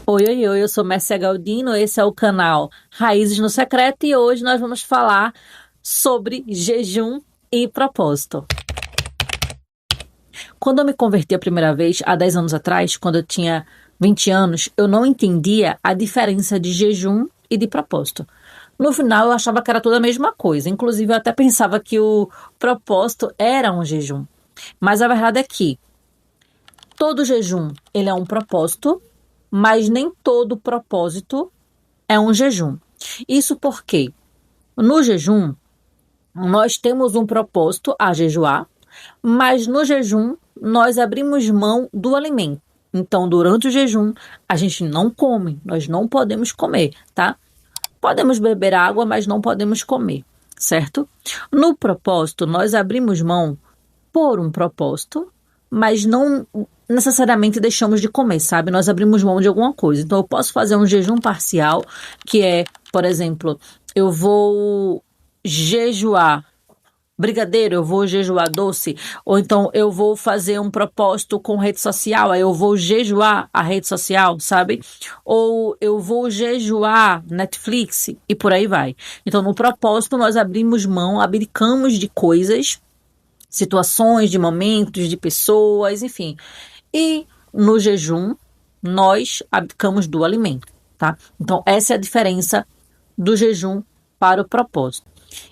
Oi, oi, oi, eu sou Mércia Galdino, esse é o canal Raízes no Secreto e hoje nós vamos falar sobre jejum e propósito. Quando eu me converti a primeira vez, há 10 anos atrás, quando eu tinha 20 anos, eu não entendia a diferença de jejum e de propósito. No final, eu achava que era tudo a mesma coisa. Inclusive, eu até pensava que o propósito era um jejum. Mas a verdade é que todo jejum, ele é um propósito, mas nem todo propósito é um jejum. Isso porque no jejum nós temos um propósito a jejuar, mas no jejum nós abrimos mão do alimento. Então, durante o jejum, a gente não come, nós não podemos comer, tá? Podemos beber água, mas não podemos comer, certo? No propósito, nós abrimos mão por um propósito, mas não necessariamente deixamos de comer, sabe? Nós abrimos mão de alguma coisa. Então, eu posso fazer um jejum parcial, que é, por exemplo, eu vou jejuar brigadeiro, eu vou jejuar doce, ou então eu vou fazer um propósito com rede social, aí eu vou jejuar a rede social, sabe? Ou eu vou jejuar Netflix e por aí vai. Então, no propósito, nós abrimos mão, abdicamos de coisas, situações, de momentos, de pessoas, enfim. E no jejum, nós abdicamos do alimento, tá? Então, essa é a diferença do jejum para o propósito.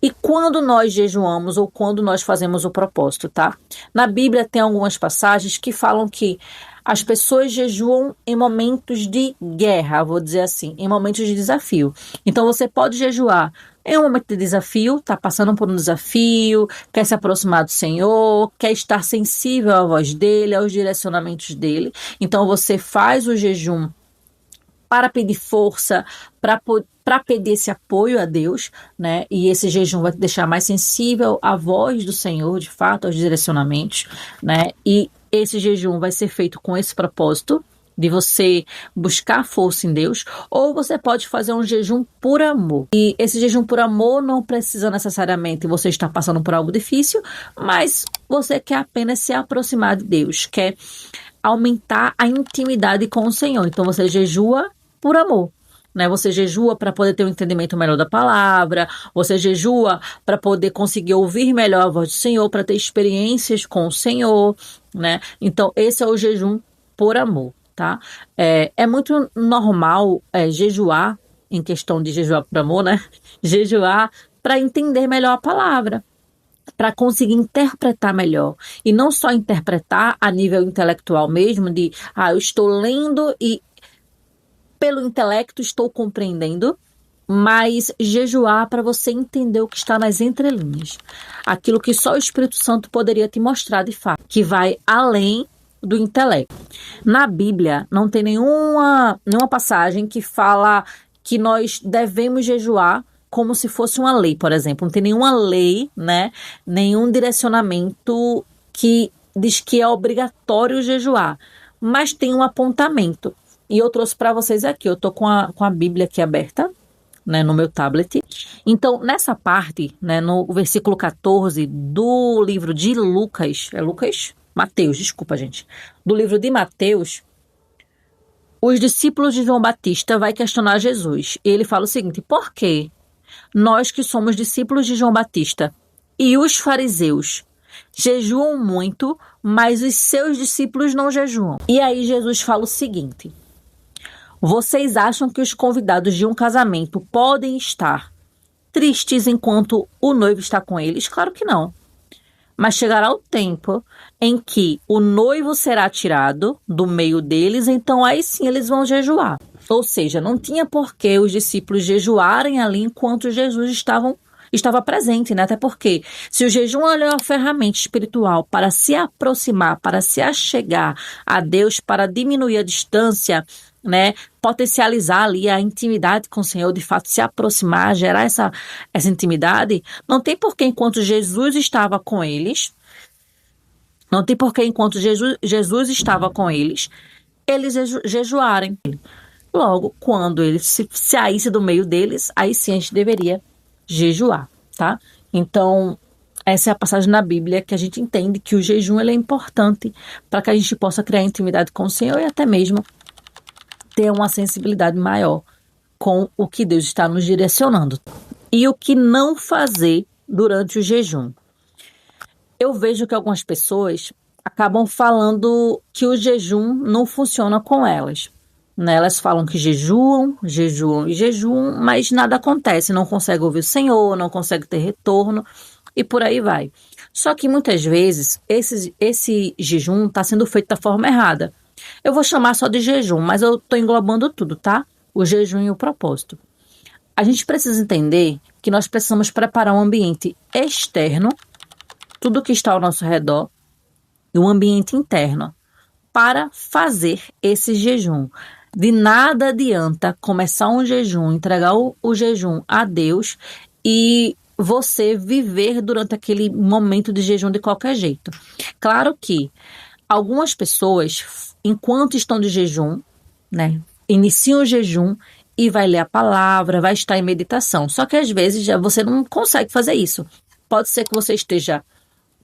E quando nós jejuamos ou quando nós fazemos o propósito, tá? Na Bíblia tem algumas passagens que falam que as pessoas jejuam em momentos de guerra, vou dizer assim, em momentos de desafio. Então você pode jejuar em um momento de desafio, tá passando por um desafio, quer se aproximar do Senhor, quer estar sensível à voz dele, aos direcionamentos dele. Então você faz o jejum para pedir força, para pedir esse apoio a Deus, né? E esse jejum vai te deixar mais sensível à voz do Senhor, de fato, aos direcionamentos, né? E esse jejum vai ser feito com esse propósito de você buscar força em Deus, ou você pode fazer um jejum por amor. E esse jejum por amor não precisa necessariamente você estar passando por algo difícil, mas você quer apenas se aproximar de Deus, quer aumentar a intimidade com o Senhor. Então você jejua por amor, né? Você jejua para poder ter um entendimento melhor da palavra, você jejua para poder conseguir ouvir melhor a voz do Senhor, para ter experiências com o Senhor, né? Então esse é o jejum por amor, tá? É muito normal jejuar, em questão de jejuar por amor, né? Jejuar para entender melhor a palavra, para conseguir interpretar melhor. E não só interpretar a nível intelectual mesmo, eu estou lendo e pelo intelecto estou compreendendo, mas jejuar para você entender o que está nas entrelinhas. Aquilo que só o Espírito Santo poderia te mostrar de fato, que vai além do intelecto. Na Bíblia não tem nenhuma passagem que fala que nós devemos jejuar como se fosse uma lei, por exemplo. Não tem nenhuma lei, né? Nenhum direcionamento que diz que é obrigatório jejuar. Mas tem um apontamento. E eu trouxe para vocês aqui. Eu estou com a Bíblia aqui aberta, né, no meu tablet. Então, nessa parte, né, no versículo 14 do livro de Lucas, é Lucas? Mateus, desculpa, gente. Do livro de Mateus, os discípulos de João Batista vai questionar Jesus. E ele fala o seguinte: por quê? Nós que somos discípulos de João Batista e os fariseus jejuam muito, mas os seus discípulos não jejuam. E aí Jesus fala o seguinte: vocês acham que os convidados de um casamento podem estar tristes enquanto o noivo está com eles? Claro que não. Mas chegará o tempo em que o noivo será tirado do meio deles, então aí sim eles vão jejuar. Ou seja, não tinha por que os discípulos jejuarem ali enquanto Jesus estava presente, né? Até porque se o jejum é uma ferramenta espiritual para se aproximar, para se achegar a Deus, para diminuir a distância, né? Potencializar ali a intimidade com o Senhor, de fato se aproximar, gerar essa intimidade, não tem por que enquanto Jesus estava com eles, Jesus estava com eles, eles jejuarem. Logo, quando ele se saísse do meio deles, aí sim a gente deveria jejuar, tá? Então, essa é a passagem na Bíblia que a gente entende que o jejum ele é importante para que a gente possa criar intimidade com o Senhor e até mesmo ter uma sensibilidade maior com o que Deus está nos direcionando. E o que não fazer durante o jejum. Eu vejo que algumas pessoas acabam falando que o jejum não funciona com elas. Né? Elas falam que jejuam, jejuam e jejuam, mas nada acontece, não consegue ouvir o Senhor, não consegue ter retorno e por aí vai. Só que muitas vezes esse jejum está sendo feito da forma errada. Eu vou chamar só de jejum, mas eu estou englobando tudo, tá? O jejum e o propósito. A gente precisa entender que nós precisamos preparar um ambiente externo, tudo que está ao nosso redor, e um ambiente interno, para fazer esse jejum. De nada adianta começar um jejum, entregar o jejum a Deus e você viver durante aquele momento de jejum de qualquer jeito. Claro que algumas pessoas, enquanto estão de jejum, né, iniciam o jejum e vai ler a palavra, vai estar em meditação. Só que às vezes você não consegue fazer isso. Pode ser que você esteja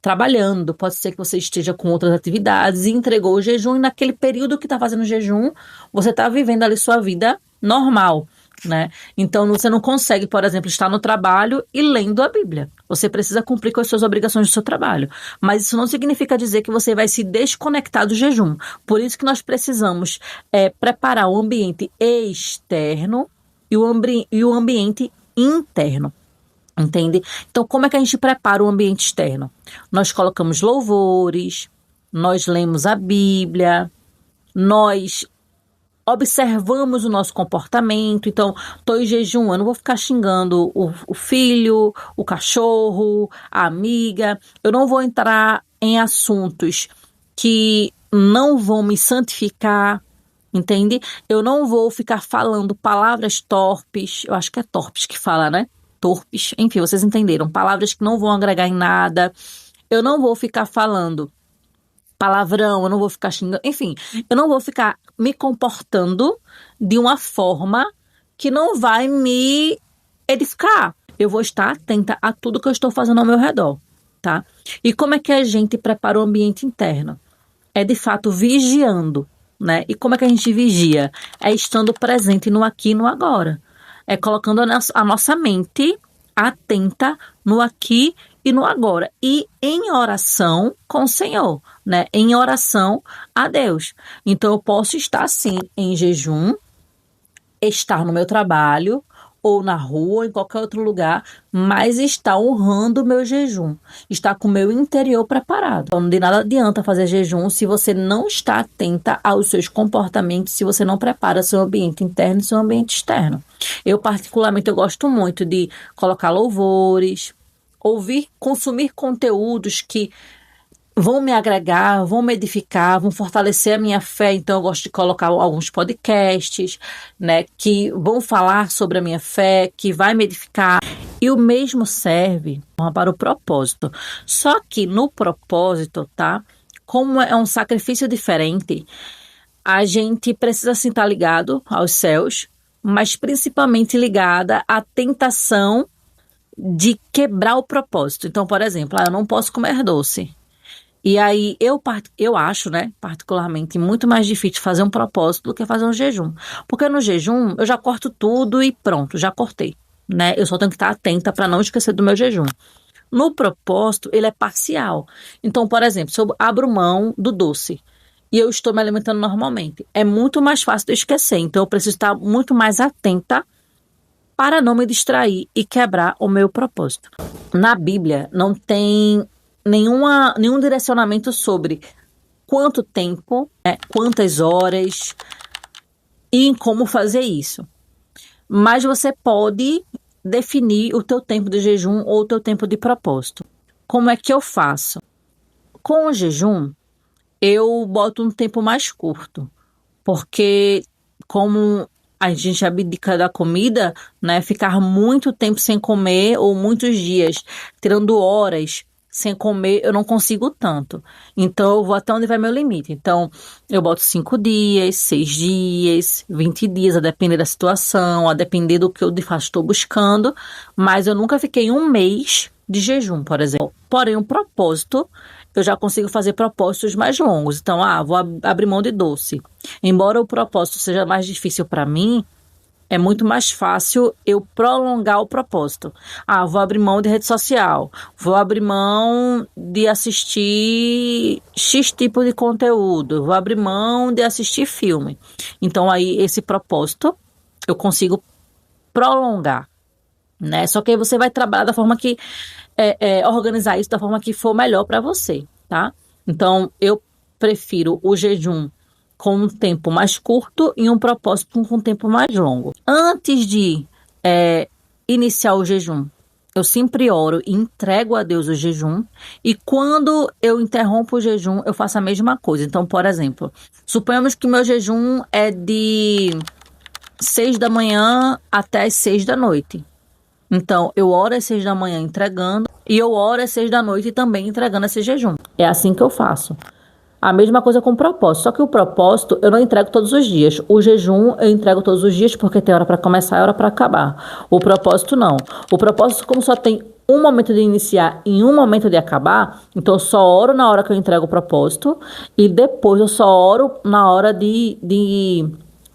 trabalhando, pode ser que você esteja com outras atividades e entregou o jejum e naquele período que está fazendo o jejum, você está vivendo ali sua vida normal, né? Então você não consegue, por exemplo, estar no trabalho e lendo a Bíblia. Você precisa cumprir com as suas obrigações do seu trabalho. Mas isso não significa dizer que você vai se desconectar do jejum. Por isso que nós precisamos preparar o ambiente externo e o ambiente interno. Entende? Então, como é que a gente prepara o ambiente externo? Nós colocamos louvores, nós lemos a Bíblia, nós observamos o nosso comportamento. Então, estou em jejum, eu não vou ficar xingando o filho, o cachorro, a amiga. Eu não vou entrar em assuntos que não vão me santificar, entende? Eu não vou ficar falando palavras torpes. Eu acho que é torpes que fala, né? Torpes, enfim, vocês entenderam, palavras que não vão agregar em nada. Eu não vou ficar falando palavrão, eu não vou ficar xingando, enfim, eu não vou ficar me comportando de uma forma que não vai me edificar. Eu vou estar atenta a tudo que eu estou fazendo ao meu redor, tá? E como é que a gente prepara o ambiente interno? É de fato vigiando, né? E como é que a gente vigia? É estando presente no aqui e no agora. É colocando a nossa mente atenta no aqui e no agora. E em oração com o Senhor, né? Em oração a Deus. Então, eu posso estar, sim, em jejum, estar no meu trabalho, ou na rua, ou em qualquer outro lugar, mas estar honrando o meu jejum. Estar com o meu interior preparado. Então, de nada adianta fazer jejum se você não está atenta aos seus comportamentos, se você não prepara seu ambiente interno e seu ambiente externo. Eu, particularmente, eu gosto muito de colocar louvores, consumir conteúdos que vão me agregar, vão me edificar, vão fortalecer a minha fé. Então, eu gosto de colocar alguns podcasts, né, que vão falar sobre a minha fé, que vai me edificar. E o mesmo serve para o propósito. Só que no propósito, tá? Como é um sacrifício diferente, a gente precisa sim estar ligado aos céus, mas principalmente ligada à tentação de quebrar o propósito. Então, por exemplo, eu não posso comer doce. E aí, eu acho, né, particularmente, muito mais difícil fazer um propósito do que fazer um jejum. Porque no jejum, eu já corto tudo e pronto, já cortei, né? Eu só tenho que estar atenta para não esquecer do meu jejum. No propósito, ele é parcial. Então, por exemplo, se eu abro mão do doce e eu estou me alimentando normalmente, é muito mais fácil de esquecer. Então, eu preciso estar muito mais atenta para não me distrair e quebrar o meu propósito. Na Bíblia, não tem nenhum direcionamento sobre quanto tempo, né, quantas horas e em como fazer isso. Mas você pode definir o teu tempo de jejum ou o teu tempo de propósito. Como é que eu faço? Com o jejum, eu boto um tempo mais curto, porque como a gente abdica da comida, né, ficar muito tempo sem comer ou muitos dias, tirando horas sem comer, eu não consigo tanto. Então, eu vou até onde vai meu limite. Então, eu boto 5 dias, 6 dias, 20 dias, a depender da situação, a depender do que eu de fato estou buscando. Mas eu nunca fiquei um mês de jejum, por exemplo. Porém, o propósito eu já consigo fazer propósitos mais longos. Então, vou abrir mão de doce. Embora o propósito seja mais difícil para mim, é muito mais fácil eu prolongar o propósito. Vou abrir mão de rede social, vou abrir mão de assistir X tipo de conteúdo, vou abrir mão de assistir filme. Então, aí, esse propósito eu consigo prolongar, né? Só que aí você vai trabalhar da forma que organizar isso da forma que for melhor para você, tá? Então, eu prefiro o jejum com um tempo mais curto e um propósito com um tempo mais longo. Antes de iniciar o jejum, eu sempre oro e entrego a Deus o jejum. E quando eu interrompo o jejum, eu faço a mesma coisa. Então, por exemplo, suponhamos que meu jejum é de 6 da manhã até as 6 da noite. Então, eu oro às 6 da manhã entregando e eu oro às 6 da noite também entregando esse jejum. É assim que eu faço. A mesma coisa com o propósito. Só que o propósito eu não entrego todos os dias. O jejum eu entrego todos os dias porque tem hora para começar e hora para acabar. O propósito não. O propósito, como só tem um momento de iniciar e um momento de acabar, então eu só oro na hora que eu entrego o propósito e depois eu só oro na hora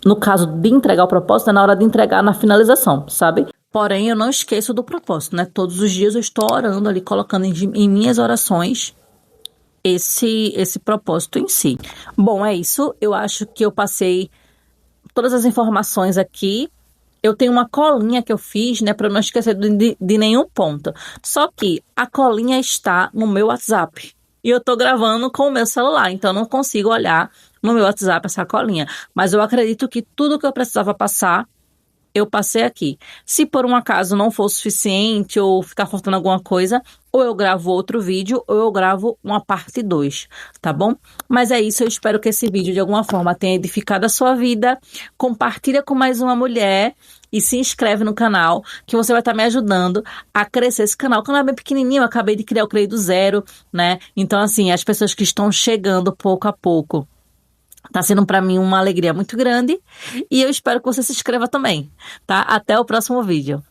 no caso de entregar o propósito, é na hora de entregar na finalização, sabe? Porém, eu não esqueço do propósito, né? Todos os dias eu estou orando ali, colocando em minhas orações esse propósito em si. Bom, é isso. Eu acho que eu passei todas as informações aqui. Eu tenho uma colinha que eu fiz, né, para não esquecer de nenhum ponto. Só que a colinha está no meu WhatsApp. E eu tô gravando com o meu celular, então eu não consigo olhar no meu WhatsApp essa colinha. Mas eu acredito que tudo que eu precisava passar eu passei aqui. Se por um acaso não for suficiente ou ficar faltando alguma coisa, ou eu gravo outro vídeo ou eu gravo uma parte 2, tá bom? Mas é isso, eu espero que esse vídeo de alguma forma tenha edificado a sua vida. Compartilha com mais uma mulher e se inscreve no canal, que você vai estar me ajudando a crescer esse canal. O canal é bem pequenininho, eu acabei de criar o Crei do Zero, né? Então, assim, as pessoas que estão chegando pouco a pouco, tá sendo para mim uma alegria muito grande e eu espero que você se inscreva também, tá? Até o próximo vídeo.